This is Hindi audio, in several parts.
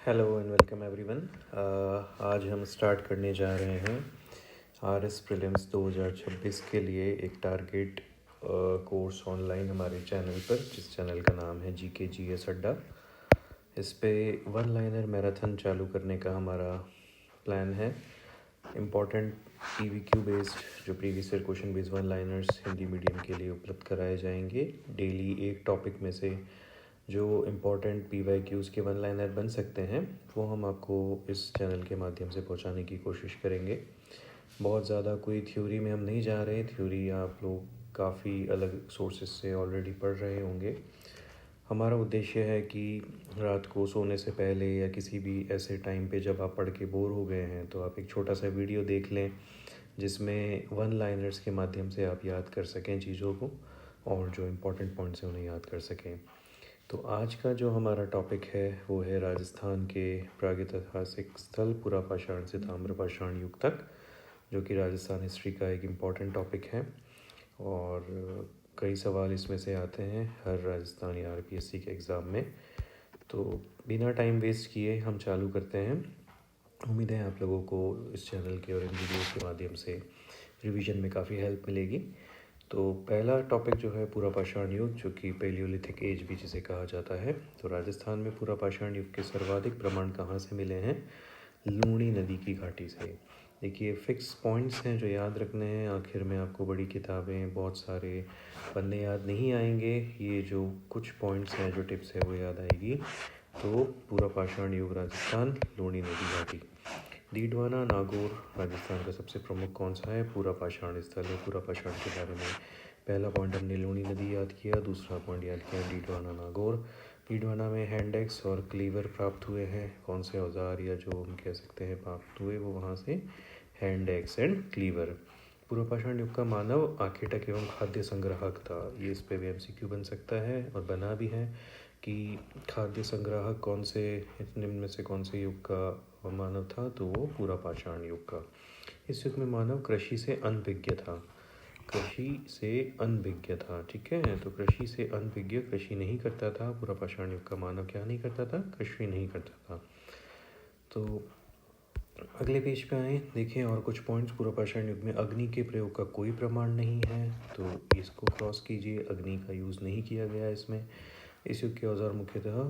Hello and welcome everyone. आज हम स्टार्ट करने जा रहे हैं आरएस प्रीलिम्स 2026 के लिए एक टारगेट कोर्स ऑनलाइन हमारे चैनल पर, जिस चैनल का नाम है जीके जीएस अड्डा। इस पे वन लाइनर मैराथन चालू करने का हमारा प्लान है। इम्पॉर्टेंट पीवीक्यू बेस्ड जो previous year question based one liners Hindi medium के लिए उपलब्ध कराए जाएंगे। डेली एक टॉपिक में से जो इम्पॉर्टेंट पीवाईक्यूज़ के वन लाइनर बन सकते हैं वो हम आपको इस चैनल के माध्यम से पहुंचाने की कोशिश करेंगे। बहुत ज़्यादा कोई थ्योरी में हम नहीं जा रहे। थ्योरी आप लोग काफ़ी अलग सोर्सेज से ऑलरेडी पढ़ रहे होंगे। हमारा उद्देश्य है कि रात को सोने से पहले या किसी भी ऐसे टाइम पे जब आप पढ़ के बोर हो गए हैं तो आप एक छोटा सा वीडियो देख लें जिसमें वन लाइनर्स के माध्यम से आप याद कर सकें चीज़ों को, और जो इम्पोर्टेंट पॉइंट्स हैं उन्हें याद कर सकें। तो आज का जो हमारा टॉपिक है वो है राजस्थान के प्रागैतिहासिक स्थल पुरापाषाण से ताम्रपाषाण युग तक, जो कि राजस्थान हिस्ट्री का एक इम्पॉर्टेंट टॉपिक है। और कई सवाल इसमें से आते हैं हर राजस्थानी आरपीएससी के एग्ज़ाम में। तो बिना टाइम वेस्ट किए हम चालू करते हैं। उम्मीद है आप लोगों को इस चैनल के और इन वीडियोज़ के माध्यम से रिवीजन में काफ़ी हेल्प मिलेगी। तो पहला टॉपिक जो है पुरापाषाण युग, जो कि पैलियोलिथिक एज भी जिसे कहा जाता है। तो राजस्थान में पुरापाषाण युग के सर्वाधिक प्रमाण कहाँ से मिले हैं? लूणी नदी की घाटी से। देखिए, फिक्स पॉइंट्स हैं जो याद रखने हैं। आखिर में आपको बड़ी किताबें, बहुत सारे पन्ने याद नहीं आएंगे। ये जो कुछ पॉइंट्स हैं, जो टिप्स है, वो याद आएगी। तो पुरापाषाण युग राजस्थान, लूणी नदी घाटी। डीडवाना नागौर राजस्थान का सबसे प्रमुख कौन सा है? पुरापाषाण स्थल है। पुरापाषाण के बारे में पहला पॉइंट हमने लूणी नदी याद किया, दूसरा पॉइंट याद किया डीडवाना नागौर। डीडवाना में हैंड एक्स और क्लीवर प्राप्त हुए हैं। कौन से औजार या जो हम कह सकते हैं प्राप्त हुए, वो वहाँ से हैंड एक्स एंड क्लीवर। पुरापाषाण युग का मानव आखेटक एवं खाद्य संग्राहक था। ये इस पे भी एमसीक्यू बन सकता है और बना भी है कि खाद्य संग्राहक कौन से निम्न में से कौन से युग का मानव था? तो वो पुरापाषाण युग का। इस युग में मानव कृषि से अनभिज्ञ था। कृषि से अनभिज्ञ था, ठीक है। तो कृषि से अनभिज्ञ, कृषि नहीं करता था। पुरापाषाण युग का मानव क्या नहीं करता था? कृषि नहीं करता था। तो अगले पेज पे आए, देखें और कुछ पॉइंट्स। पुरापाषाण युग में अग्नि के प्रयोग का कोई प्रमाण नहीं है, तो इसको क्रॉस कीजिए। अग्नि का यूज़ नहीं किया गया इसमें। इस युग के औजार मुख्यतः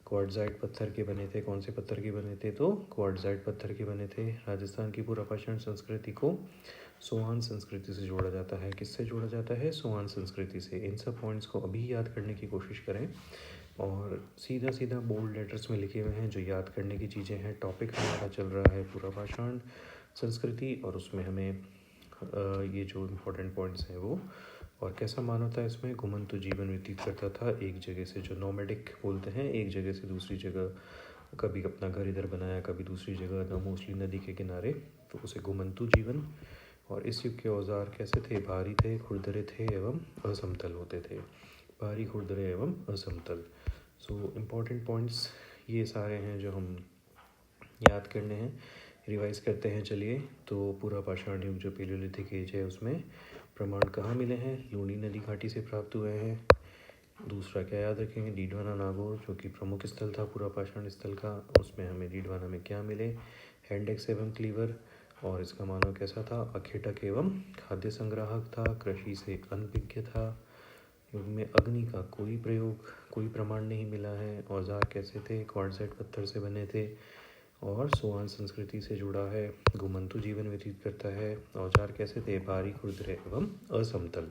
क्वार्ट्जाइट पत्थर के बने थे। कौन से पत्थर के बने थे? तो क्वार्ट्जाइट पत्थर के बने थे। राजस्थान की पुरापाषाण संस्कृति को सोहान संस्कृति से जोड़ा जाता है। किससे जोड़ा जाता है? सोहान संस्कृति से। इन सब पॉइंट्स को अभी याद करने की कोशिश करें और सीधा सीधा बोल्ड लेटर्स में लिखे हुए हैं जो याद करने की चीज़ें हैं। टॉपिक हमारा चल रहा है पुरापाषाण संस्कृति, और उसमें हमें ये जो इम्पोर्टेंट पॉइंट्स हैं वो, और कैसा मानव था इसमें? घुमंतु जीवन व्यतीत करता था। एक जगह से, जो नोमैडिक बोलते हैं, एक जगह से दूसरी जगह, कभी अपना घर इधर बनाया, कभी दूसरी जगह, मोस्टली नदी के किनारे, तो उसे घुमंतु जीवन। और इस युग के औजार कैसे थे? भारी थे, खुरदरे थे एवं असमतल होते थे। भारी, खुरदरे एवं असमतल। सो इम्पॉर्टेंट पॉइंट्स ये सारे हैं जो हम याद करने हैं। रिवाइज करते हैं चलिए। तो पुरापाषाण युग जो पैलियोलिथिक एज है उसमें प्रमाण कहाँ मिले हैं? लूणी नदी घाटी से प्राप्त हुए हैं। दूसरा क्या याद रखेंगे? डीडवाना नागौर, जो कि प्रमुख स्थल था पुरापाषाण स्थल का, उसमें हमें डीडवाना में क्या मिले? हैंडेक्स एवं क्लीवर। और इसका मानव कैसा था? अखेटक एवं खाद्य संग्राहक था। कृषि से अनभिज्ञ था। युग में अग्नि का कोई प्रयोग, कोई प्रमाण नहीं मिला है। औजार कैसे थे? क्वार्ट्जाइट पत्थर से बने थे और सोहान संस्कृति से जुड़ा है। घुमंतु जीवन व्यतीत करता है। औजार कैसे थे? भारी, खुरदरे एवं असमतल।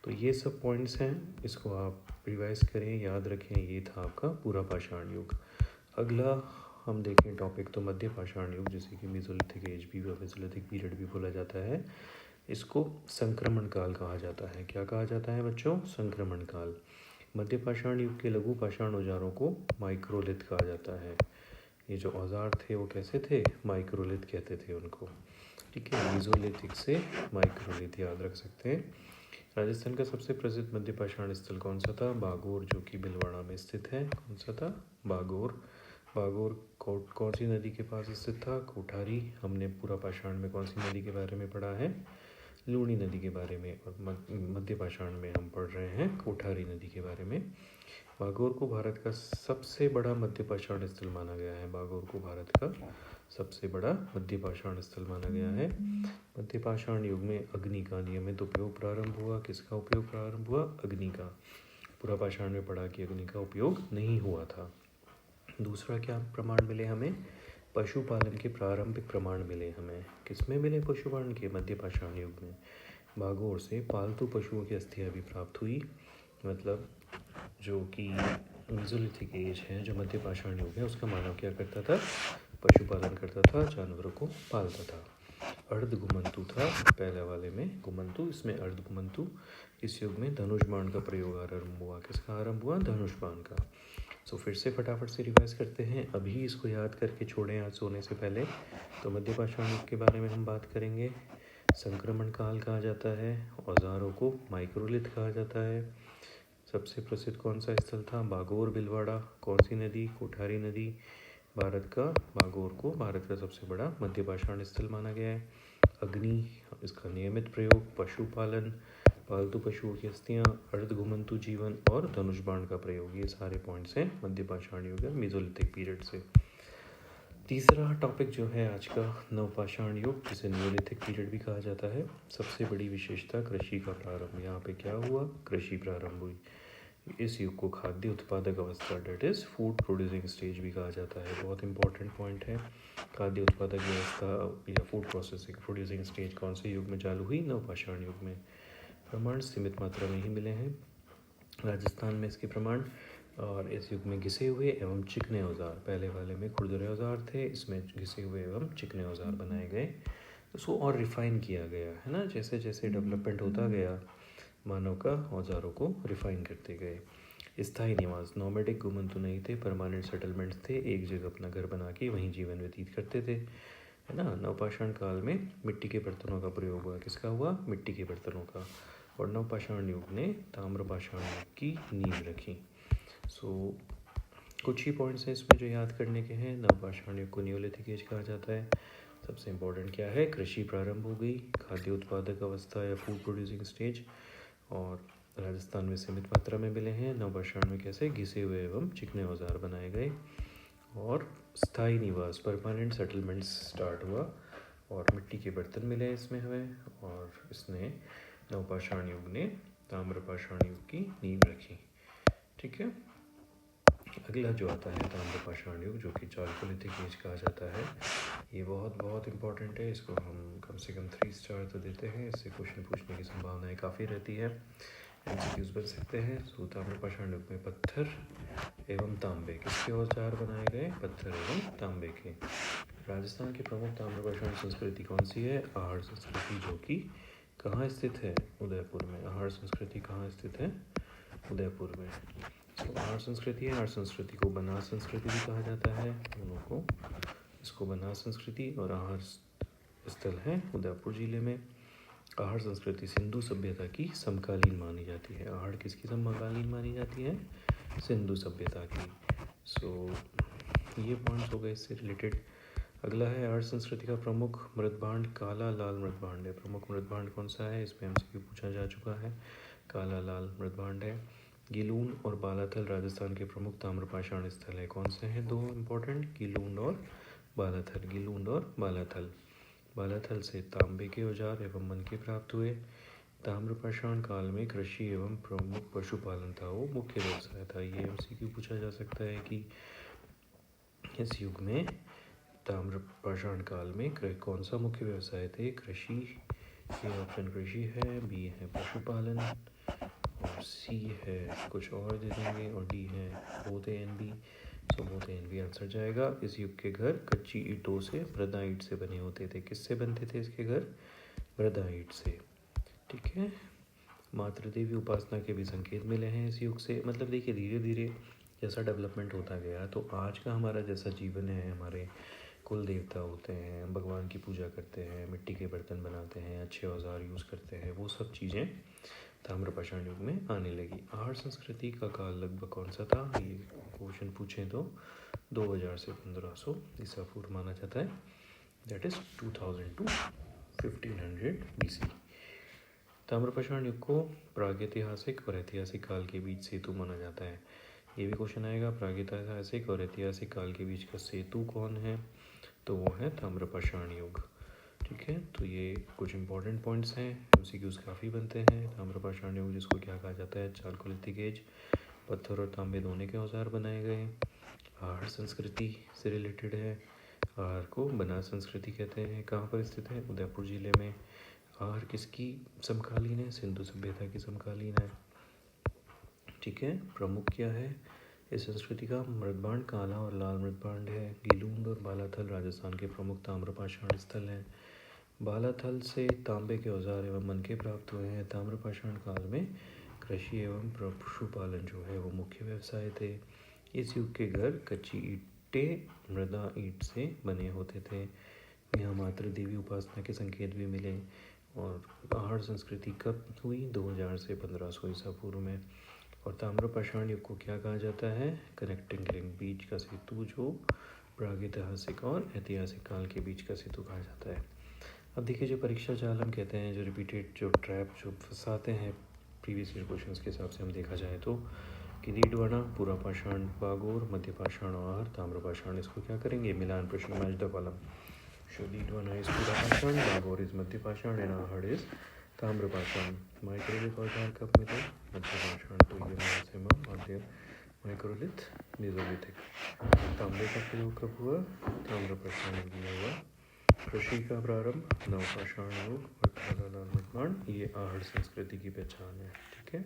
तो ये सब पॉइंट्स हैं, इसको आप रिवाइज करें, याद रखें। ये था आपका पुरापाषाण युग। अगला हम देखें टॉपिक तो मध्यपाषाण युग, जिसे कि मेसोलिथिक एज भी व मेसोलिथिक पीरियड भी बोला जाता है। इसको संक्रमण काल कहा जाता है। क्या कहा जाता है बच्चों? संक्रमण काल। मध्यपाषाण युग के लघु पाषाण औजारों को माइक्रोलिथ कहा जाता है। ये जो औजार थे वो कैसे थे? माइक्रोलिथ कहते थे उनको, ठीक है। मेसोलिथिक से माइक्रोलिथ याद रख सकते हैं। राजस्थान का सबसे प्रसिद्ध मध्यपाषाण स्थल कौन सा था? बागोर, जो कि भीलवाड़ा में स्थित है। कौन सा था? बागोर। बागोर कौन सी नदी के पास स्थित था? कोठारी। हमने पुरापाषाण में कौन सी नदी के बारे में पढ़ा है? लूणी नदी के बारे में, और मध्य पाषाण में हम पढ़ रहे हैं कोठारी नदी के बारे में। बागोर को भारत का सबसे बड़ा मध्य पाषाण स्थल माना गया है। बागोर को भारत का सबसे बड़ा मध्य पाषाण स्थल माना गया है। मध्य पाषाण युग में अग्नि का नियमित उपयोग प्रारंभ हुआ। किसका उपयोग प्रारंभ हुआ? अग्नि का। पूरा पाषाण में पढ़ा कि अग्नि का उपयोग नहीं हुआ था। दूसरा क्या प्रमाण मिले हमें? पशुपालन के प्रारंभिक प्रमाण मिले हमें। किसमें मिले पशुपालन के? मध्य पाषाण युग में। बागोर से पालतू पशुओं की अस्थियां भी प्राप्त हुई। मतलब जो कि मेसोलिथिक एज है, जो मध्य पाषाण युग है, उसका मानव क्या करता था? पशुपालन करता था, जानवरों को पालता था। अर्ध घुमंतु था पहले वाले में, घुमंतु, इसमें अर्ध घुमंतु। इस युग में धनुष बाण का प्रयोग आरंभ हुआ। किसका आरंभ हुआ? धनुष बाण का। सो फिर से फटाफट से रिवाइज करते हैं, अभी इसको याद करके छोड़ें आज सोने से पहले। तो मध्य पाषाण युग के बारे में हम बात करेंगे। संक्रमण काल कहा जाता है। औजारों को माइक्रोलिथ कहा जाता है। सबसे प्रसिद्ध कौन सा स्थल था? बागोर बिलवाड़ा। कौन सी नदी? कोठारी नदी। भारत का बागोर को भारत का सबसे बड़ा मध्य पाषाण स्थल माना गया है। अग्नि, इसका नियमित प्रयोग, पशुपालन, पालतू पशुओं की अस्थियां, अर्ध घुमंतु जीवन और धनुष बाण का प्रयोग, ये सारे पॉइंट्स हैं मध्य पाषाण युग या मेसोलिथिक पीरियड से। तीसरा टॉपिक जो है आज का, नवपाषाण युग, जिसे नियोलिथिक पीरियड भी कहा जाता है। सबसे बड़ी विशेषता कृषि का प्रारंभ। यहाँ पे क्या हुआ? कृषि प्रारंभ हुई। इस युग को खाद्य उत्पादक अवस्था, that is food producing stage भी कहा जाता है। बहुत इंपॉर्टेंट पॉइंट है। खाद्य उत्पादक व्यवस्था या फूड प्रोसेसिंग प्रोड्यूसिंग स्टेज कौन से युग में चालू हुई? नवपाषाण युग में। प्रमाण सीमित मात्रा में ही मिले हैं राजस्थान में इसके प्रमाण। और इस युग में घिसे हुए एवं चिकने औजार, पहले वाले में खुरदुरे औजार थे, इसमें घिसे हुए एवं चिकने औजार बनाए गए। तो उसको और रिफाइन किया गया है ना, जैसे जैसे डेवलपमेंट होता गया मानव का, औजारों को रिफाइन करते गए। स्थायी निवास, नोमैडिक घुमंतु नहीं थे, परमानेंट सेटलमेंट्स थे, एक जगह अपना घर बना के वहीं जीवन व्यतीत करते थे, है ना। नवपाषाण काल में मिट्टी के बर्तनों का प्रयोग हुआ। किसका हुआ? मिट्टी के बर्तनों का। और नवपाषाण युग ने ताम्रपाषाण युग की नींव रखी। सो कुछ ही पॉइंट्स हैं इसमें जो याद करने के हैं। नवपाषाण युग को नियोलिथिक एज कहा जाता है। सबसे इम्पोर्टेंट क्या है? कृषि प्रारंभ हो गई, खाद्य उत्पादक अवस्था या फूड प्रोड्यूसिंग स्टेज, और राजस्थान में सीमित मात्रा में मिले हैं। नवपाषाण में कैसे? घिसे हुए एवं चिकने औजार बनाए गए, और स्थायी निवास, परमानेंट सेटलमेंट्स स्टार्ट हुआ, और मिट्टी के बर्तन मिले इसमें हमें। और इसने नवपाषाण युग ने ताम्रपाषाण युग की नींव रखी। ठीक है। अगला जो आता है ताम्रपाषाण युग, जो कि चालकोलिथिक एज कहा जाता है। ये बहुत बहुत इंपॉर्टेंट है। इसको हम कम से कम 3 स्टार तो देते हैं। इससे क्वेश्चन पूछने की संभावनाएं काफ़ी रहती है, एमसीक्यूज बन सकते हैं। सो ताम्रपाषाण युग में पत्थर एवं तांबे, किसके औजार बनाए गए? पत्थर एवं तांबे के। राजस्थान की प्रमुख ताम्रपाषाण संस्कृति कौन सी है? आहड़ संस्कृति, जो कि कहाँ स्थित है? उदयपुर में। आहड़ संस्कृति कहाँ स्थित है? उदयपुर में। तो आहड़ संस्कृति है। आहड़ संस्कृति को बनास संस्कृति भी कहा जाता है, दोनों को। इसको बनास संस्कृति और आहड़ स्थल है उदयपुर जिले में। आहड़ संस्कृति सिंधु सभ्यता की समकालीन मानी जाती है। आहड़ किसकी समकालीन मानी जाती है? सिंधु सभ्यता की। सो ये पॉइंट्स हो गए इससे रिलेटेड। अगला है आहड़ संस्कृति का प्रमुख मृदभांड, काला लाल मृदभांड है। प्रमुख मृदभांड कौन सा है? इस पर एमसीक्यू पूछा जा चुका है। काला लाल मृदभांड है। गिलून और बालाथल राजस्थान के प्रमुख ताम्रपाषाण स्थल है। कौन से हैं दो इंपॉर्टेंट? गिलून और बालाथल। गिलून और बालाथल। बालाथल से तांबे के औजार एवं मनके प्राप्त हुए। ताम्रपाषाण काल में कृषि एवं प्रमुख पशुपालन था, वो मुख्य व्यवसाय था। ये एमसीक्यू पूछा जा सकता है कि इस युग में ताम्रपाषाण काल में कौन सा मुख्य व्यवसाय थे? कृषि। ए ऑप्शन कृषि है, बी है पशुपालन, और सी है कुछ और दे देंगे, और डी है both A and B. So both A and B answer जाएगा। इस युग के घर कच्ची ईंटों से, मृदा ईंट से बने होते थे। किससे बनते थे इसके घर? मृदा ईंट से। ठीक है। मातृदेवी उपासना के भी संकेत मिले हैं इस युग से। मतलब देखिए, धीरे धीरे जैसा डेवलपमेंट होता गया, तो आज का हमारा जैसा जीवन है, हमारे कुल देवता होते हैं, भगवान की पूजा करते हैं, मिट्टी के बर्तन बनाते हैं, अच्छे औजार यूज़ करते हैं, वो सब चीज़ें ताम्रपाषाण युग में आने लगी। आहड़ संस्कृति का काल लगभग कौन सा था? ये क्वेश्चन पूछें तो 2000 से 1500 ईसा पूर्व माना जाता है, दैट इज़ 2000 to 1500 BC। ताम्रपाषाण युग को प्रागैतिहासिक और ऐतिहासिक काल के बीच सेतु माना जाता है। ये भी क्वेश्चन आएगा, प्रागैतिहासिक और ऐतिहासिक काल के बीच का सेतु कौन है, तो वो है ताम्रपाषाण युग। ठीक है, तो ये कुछ इंपॉर्टेंट पॉइंट्स हैं, एमसीक्यूज काफ़ी बनते हैं। ताम्रपाषाण युग जिसको क्या कहा जाता है, चालकोलिथिक एज, पत्थर और तांबे दोनों के औजार बनाए गए। आहड़ संस्कृति से रिलेटेड है। आहड़ को बनास संस्कृति कहते हैं। कहाँ पर स्थित है, उदयपुर जिले में। आहड़ किसकी समकालीन है, सिंधु सभ्यता की समकालीन है। ठीक है, प्रमुख क्या है इस संस्कृति का, मृदबांड काला और लाल मृदबांड है। गीलूंड और बालाथल राजस्थान के प्रमुख ताम्रपाषाण स्थल हैं। बालाथल से तांबे के औजार एवं मनके प्राप्त हुए हैं। ताम्रपाषाण काल में कृषि एवं पशुपालन जो है वो मुख्य व्यवसाय थे। इस युग के घर कच्ची ईंटें मृदा ईंट से बने होते थे। यहाँ मातृ देवी उपासना के संकेत भी मिले। और आहड़ संस्कृति कब हुई, 2000 से 1500 ईसा पूर्व में। और ताम्रपाषाण युग को क्या कहा जाता है, कनेक्टिंग लिंक, बीच का सेतु, जो प्रागैतिहासिक और ऐतिहासिक काल के बीच का सेतु कहा जाता है। अब देखिए, जो परीक्षा जाल हम कहते हैं, जो रिपीटेड, जो ट्रैप जो फंसाते हैं प्रीवियस ईयर क्वेश्चंस के हिसाब से हम देखा जाए तो, कि रीडवाना, पूरा पाषाण बागोर, मध्य पाषाण आहर, ताम्रपाषाण, इसको क्या करेंगे, मिलान प्रश्न, match the column. So Ridwana is पूरा पाषाण, बागोर इज मध्य पाषाण एंड आहड़ इज ताम्रपाषाण। माइक्रोलिथ औजार कब मिले, मध्य पाषाण, तो ये मैक्सिमम मध्य माइक्रोलिथ मेसोलिथिक। तांबे का प्रयोग कब हुआ, ताम्रपाषाण युग में हुआ। कृषि का प्रारंभ, नवपाषाण युग और काला लाल मृदबांड, ये आहड़ संस्कृति की पहचान है। ठीक है,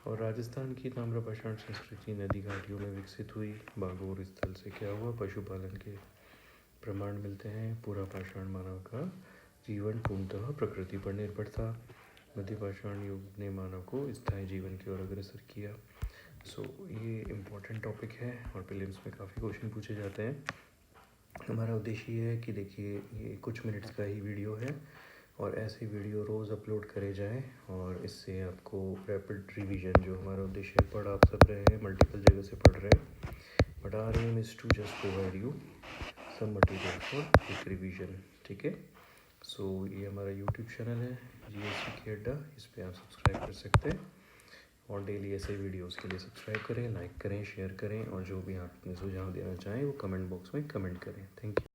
और राजस्थान की ताम्रपाषाण संस्कृति नदी घाटियों में विकसित हुई। बागोर स्थल से क्या हुआ, पशुपालन के प्रमाण मिलते हैं। पूरा पाषाण मानव का जीवन पूर्णतः प्रकृति पर निर्भर था। मध्य पाषाण युग ने मानव को स्थायी जीवन की ओर अग्रसर किया। सो ये इम्पोर्टेंट टॉपिक है और प्रीलिम्स में काफ़ी क्वेश्चन पूछे जाते हैं। हमारा उद्देश्य ये है कि देखिए, ये कुछ मिनट्स का ही वीडियो है और ऐसे वीडियो रोज़ अपलोड करे जाएं, और इससे आपको रैपिड रिवीजन, जो हमारा उद्देश्य है, पढ़ आप सब रहे हैं, मल्टीपल जगह से पढ़ रहे हैं, but our aim is to just provide you some material for quick revision. ठीक है, सो ये हमारा यूट्यूब चैनल है GSV के अड्डा, इस पर आप सब्सक्राइब कर सकते हैं और डेली ऐसे वीडियोस के लिए सब्सक्राइब करें, लाइक करें, शेयर करें, और जो भी आप अपने सुझाव देना चाहें वो कमेंट बॉक्स में कमेंट करें। Thank you.